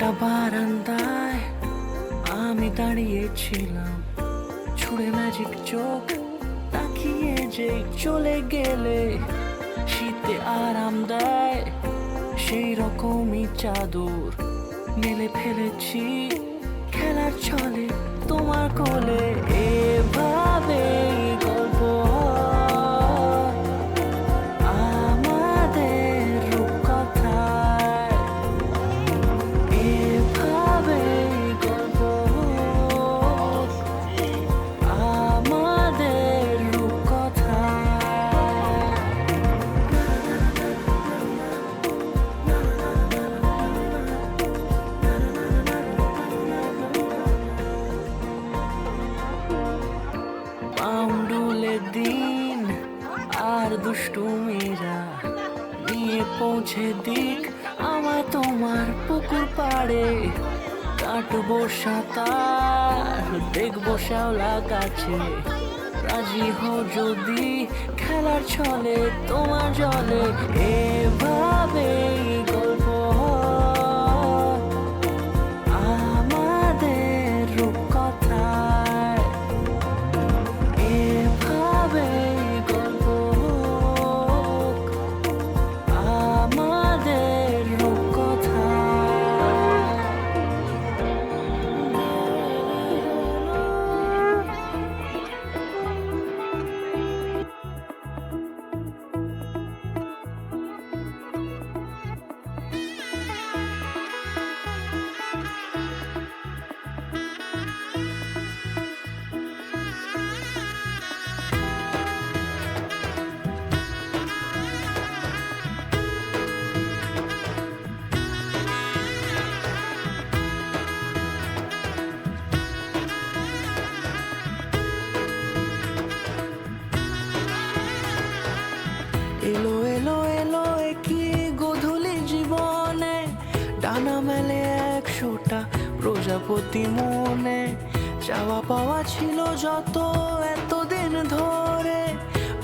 খোলা বারান্দায় আমি দাঁড়িয়েছিলাম, ছুঁড়ে ম্যাজিক চোখ তাকিয়ে যে চলে গেলে। শীতে আরাম দেয় সেই রকমই চাদর মেলে ফেলেছি খেলার ছলে তোমার কোলে। এভাবে গল্প আমাদের রূপকথায়, এভাবে গল্প আমাদের রূপকথায়। পাউন্ডুলে দিন আর দুষ্টু মেয়েরা নিয়ে পৌঁছে দিক আমার তোমার পুকুর পাড়ে। কাটবো সাঁতার, দেখবো শ্যাওলা গাছে, রাজি হও যদি খেলার ছলে তোমার জলে। এভাবে গল্প আমাদের রূপকথায়, এভাবে গল্প আমাদের রূপকথায়। এলো এলো এলো কি গোধূলি জীবনে, ডানা মেলে 100টা প্রজাপতি মনে। চাওয়া পাওয়া ছিল যত এতদিন ধরে,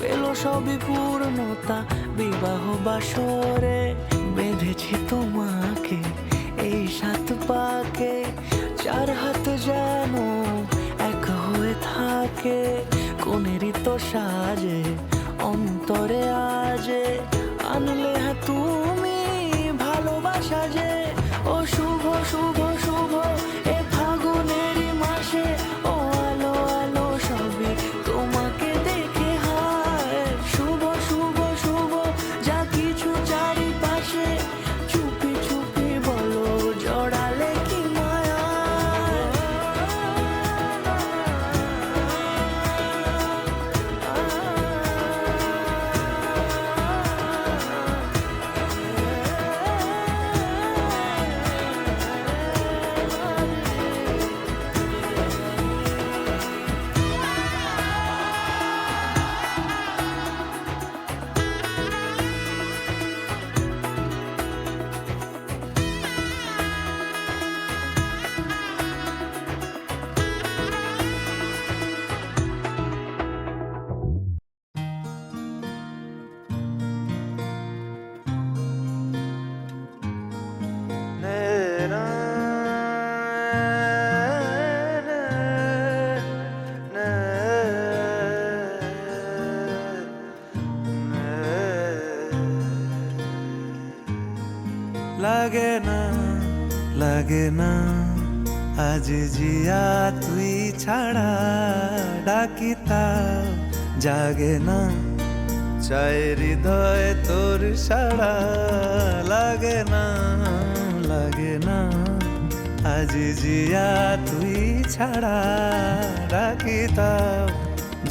পেল সবই পূর্ণতা বিবাহ বাসরে। বেঁধেছি তোমাকে এই 7 পাকে, 4 হাত যেন এক হয়ে থাকে। কোনেরই তো সাজে অন্তরে আজে আনলে হ্যাঁ তুমি ভালোবাসা যে। ও শুভ শুভ শুভ এ ফাগুনেরই মাসে, ও আলো আলো সবই তোমাকে দেখে হায়। শুভ শুভ শুভ যা কিছু চারিপাশে, চুপি চুপি বলো জড়ালে কি মায়া। লাগে না লাগে না আজ জিয়া তুই ছাড়া, ডাকি তাও জাগে না, চাই হৃদয় তোর সাড়া। লাগে না লাগে না আজ জিয়া তুই ছাড়া, ডাকি তাও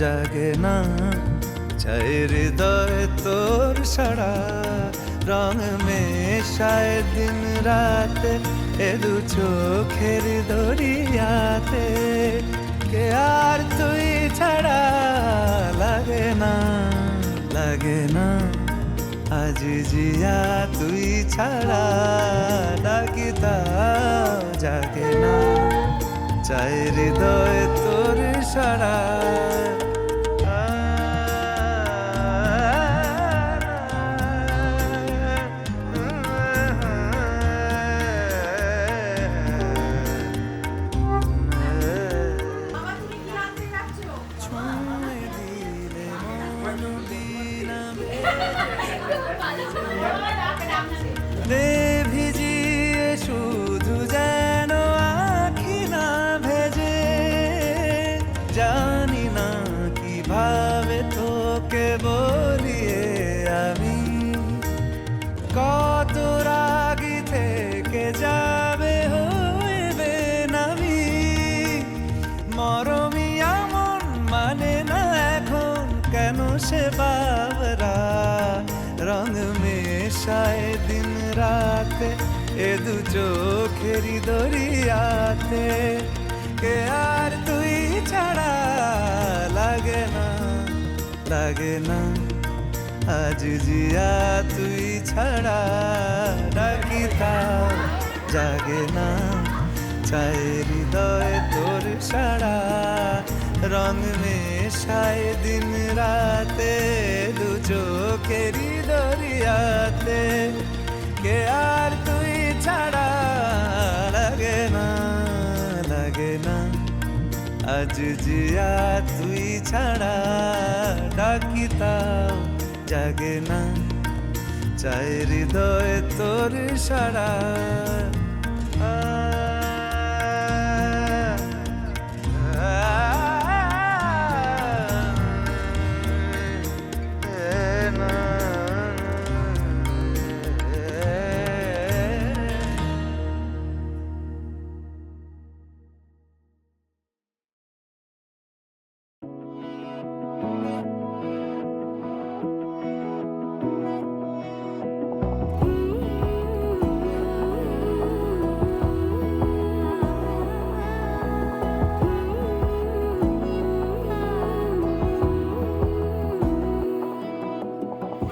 জাগে না, চাই হৃদয় তোর সাড়া। রং মেশায় দিন রাতে এ দু চোখের দরিয়াতে, কে আর তুই ছাড়া। লাগে না লাগে না আজ জিয়া তুই ছাড়া, ডাকি তাও জাগে না, চাই হৃদয় তোর সাড়া। রে ভিজিয়ে শুধু যেন আখি না ভেজে, জানি না কিভাবে তোকে বলিয়ে আমি কত রাগি থেকে যাবে হইবে নামি। মরমি এমন মানে না এখন কেন সে বাবরা, রং মেশায় দিন রাতে এ দু চোখেরি দরিয়াতে। কে আর তুই ছাড়া লাগে না, লাগে না আজ জিয়া তুই ছাড়া, ডাকি তাও জাগে না, চায় হৃদয় তোর সারা। রং মেশায় দিন রাতে দু চোখেরি দরিয়াতে। কে আর তুই ছাড়া লাগে না, লাগে না আজ জিয়া তুই ছাড়া, ডাকি তাও জাগে না, চায় হৃদয় তোর সারা।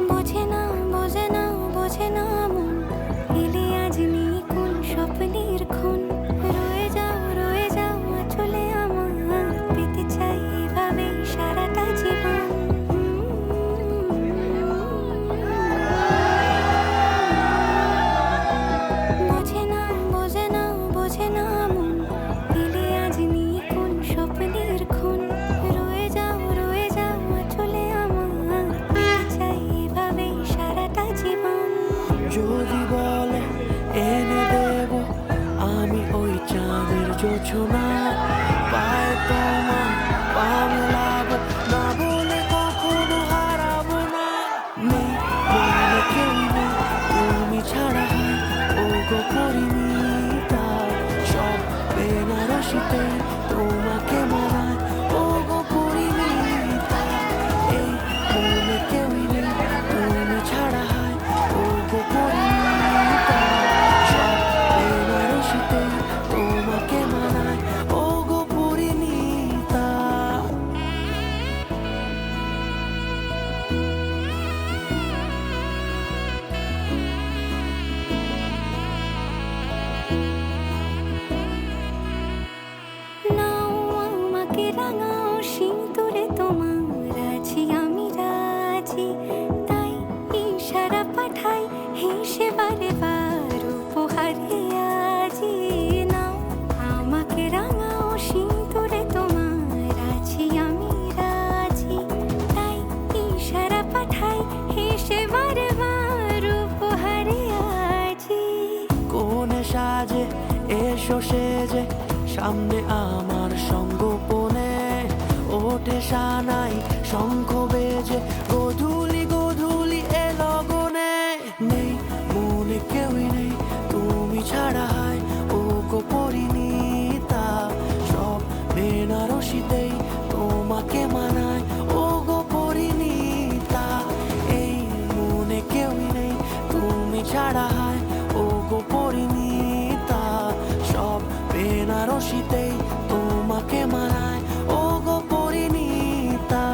বোঝে না বোঝে না বোঝে না মন, এলে আজ নেই কোন স্বপ্নের খুন। রয়ে যাও চলে আমার, পেতে চাই এভাবে সারাটা জীবন। বোঝে না বোঝে না বোঝে না মন, এলে আজ নেই কোন স্বপ্নের খুন। রয়ে যাও চলে আমার, পেতে চাই এভাবে সারাটা জীবন। যদি বলে এনে দেব আমি ওই চাঁদের জোছনা, পায়ে তোমার পা মেলাবো, না বলে কখনো হারাবো না। নেই বলে কেউ নেই তুমি ছাড়া, হয় ও গো পরিণীতা, সব বেনারসিতে তোমাকে মানায় ও গো পরিণীতা। এই মনে কেউই নেই তুমি ছাড়া, হয় ও গো পরিণীতা, সব বেনারসিতে তোমাকে মানায় ও গো পরিণীতা। নাও আমাকে রাঙাও সিঁদুরে তোমার, আছি আমি রাজি, তাই ইশারা পাঠাই হেসে বারে বার উপহারে আজি। নাও আমাকে রাঙাও সিঁদুরে তোমার, আছি আমি রাজি, তাই ইশারা পাঠাই হেসে বারে বার উপহারে আজি। কোনে সাজে এসো সেজে সামনে আমার সঙ্গোপনে, ওঠে সানাই শঙ্খ বেজে গধূলি গধূলি এ লগনে। নেই মনে কেউই নেই তুমি ছাড়া, হয় ও গো পরিণীতা, সব বেনারসিতেই তোমাকে মানায় ও গো পরিণীতা। এই মনে কেউই নেই তুমি ছাড়া, হয় ও গো পরিণীতা, সব বেনারসিতেই তোমাকে মানায় ও গো পরিণীতা।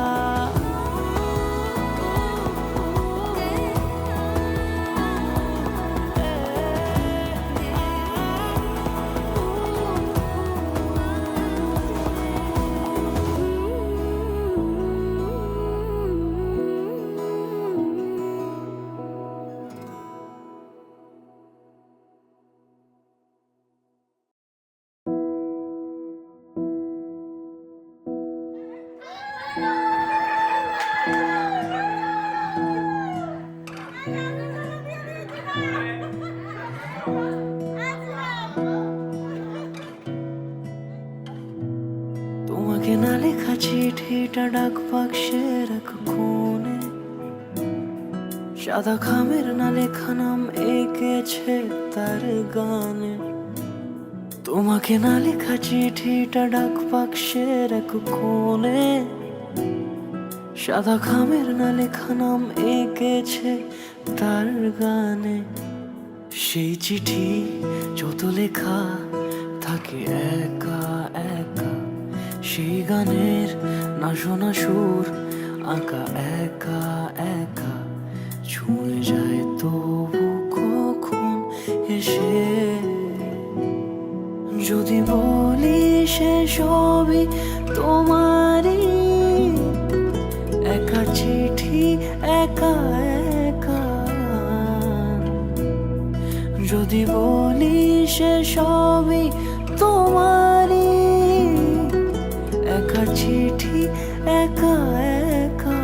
সাদা খামের না লেখা নাম এঁকেছে তার গানে, তোমাকে না লেখা চিঠিটা ডাক বাক্সের এক কোণে। সাদা খামের না লেখা নাম এঁকেছে তার গানে, সেই চিঠি যত লেখা থাকে একা একা, সেই গানের না শোনা সুর আঁকা একা একা, ছুঁয়ে যায় তবু কখন এসে। যদি বলি সে সবই তোমারই, একা চিঠি একা একা। যদি বলি সে সবই তোমারই, একা চিঠি একা একা।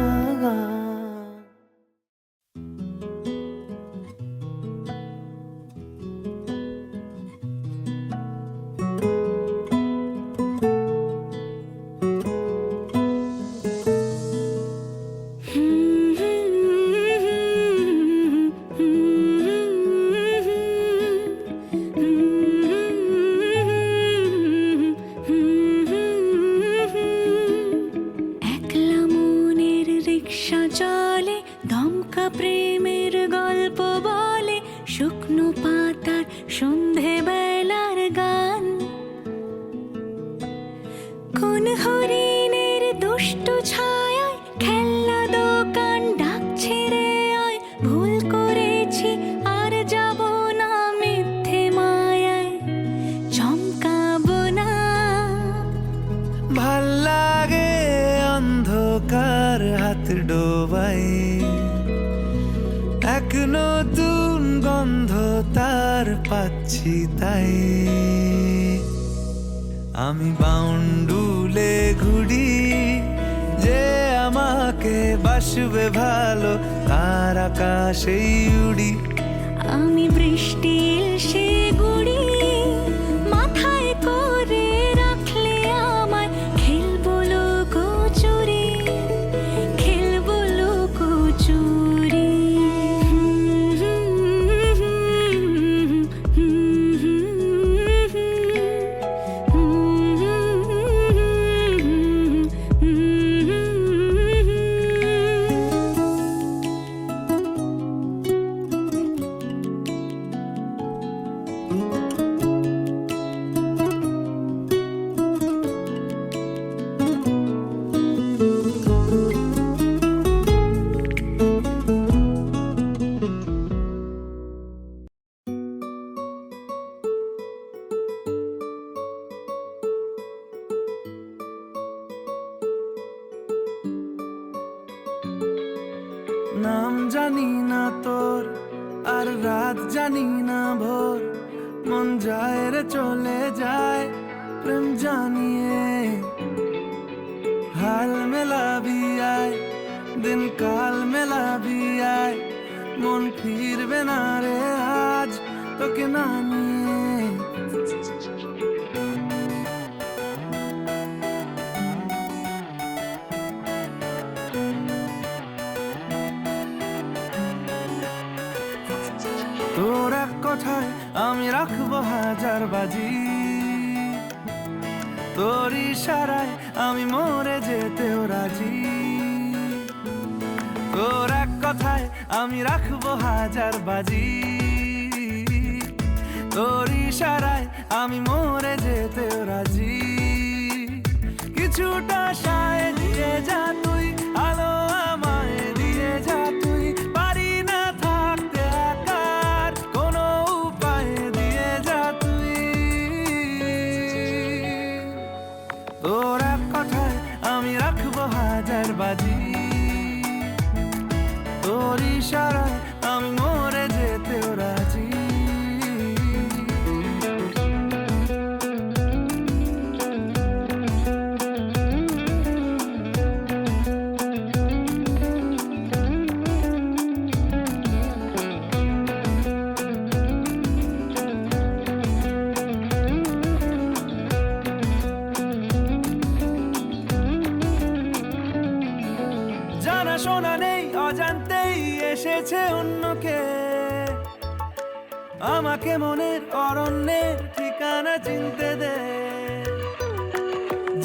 একলা মনের রিক্সা চলে, দমকা প্রেমের গল্প বলে, শুকনো পাতার সন্ধে বেলার গান। কোন হরিণের দুষ্ট ছায়ায় খেলনা দোকান ডাকছে রে আয়, ভুল করেছি আর যাব না মিথ্যে মায়ায়, চমকাবো না। ভাল লাগে অন্ধকার হাত ডোবাই, এক নতুন গন্ধ তার পাচ্ছি তাই। আমি বাউন্ডুলে ঘুরি, যে আমাকে বাসবে ভালো তার আকাশেই উড়ি। আমি বৃষ্টির সে গুড়ি, মাথায় করে রাখলে আমায়, খেলবো লুকোচুরি, খেলবো লুকোচুরি। নাম জানি না তোর, আর রাত জানি না ভোর, মন যায় রে চলে যায় প্রেম জানিয়ে। হাল মেলাবি আয়, দিন কাল মেলাবি আয়, মন ফিরবে না রে আজ তোকে না নিয়ে। তোর এক কথায় আমি রাখবো হাজার বাজি, তোর ইশারায় আমি মরে যেতেও রাজি। তোর এক কথায় আমি রাখবো হাজার বাজি, তোর ইশারায় আমি মরে যেতেও রাজি। কিছুটা সায় দিয়ে যা তুই, আলো আমায় দিয়ে যা তুই, পারি না থাকতে একার কোনো উপায় দিয়ে যা তুই। তোর এক কথায় আমি রাখবো হাজার বাজি, তোর ইশারায় আমি মরে যেতেও রাজি। জানা শোনা শোনা নেই অজান্তেই এসেছে অন্যকে, আমাকে মনের অরণ্যের ঠিকানা চিনতে দে।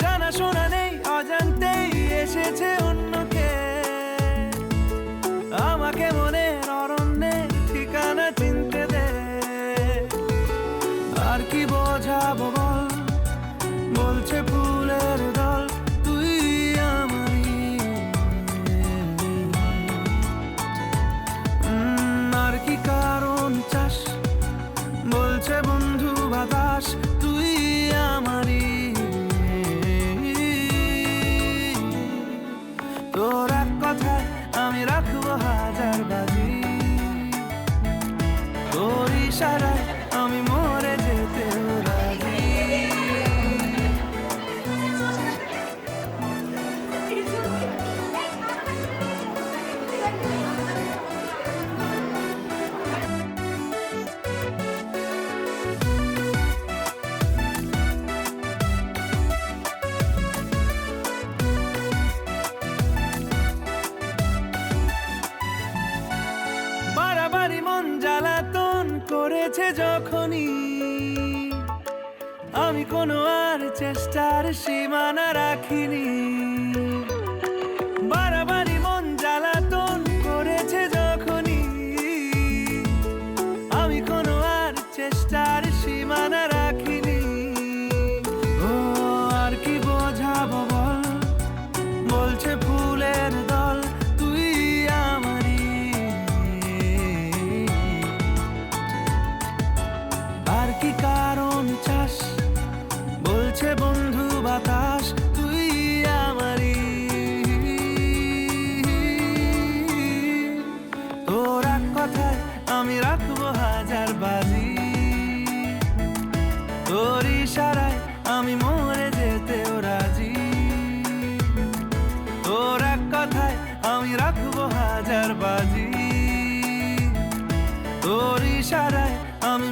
জানা শোনা নেই অজান্তেই এসেছে অন্যকে, আমাকে মনের অরণ্যের ঠিকানা চিনতে দে। আর কি বোঝাবো বল, বলছে ফুলের দল তুই আমারই। আর কি কারণ চাস, বলছে বন্ধু বাতাস তুই আমারই। তোর এক কথায় আমি রাখবো হাজার বাজি, তোর ইশারায় আমি মরে যেতে রাজি। বাড়াবাড়ি মন জ্বালাতন করেছে যখনই, আমি কোনো আর চেষ্টার সীমানা রাখিনি। বাড়াবাড়ি মন জ্বালাতন করেছে যখনই, আমি কোনো আর চেষ্টার সীমানা রাখিনি। ও আর কি বোঝাবো বল, বলছে ফুলের দল তুই আমারই। আর কি কারণ চাস, বলছে বন্ধু বাতাস তুই আমারই। তোর এক কথায় আমি রাখবো হাজার বাজি, তোর ইশারায় আমি মরে যেতেও রাজি। তোর এক কথায় আমি রাখবো হাজার বাজি, তোর ইশারায় আমি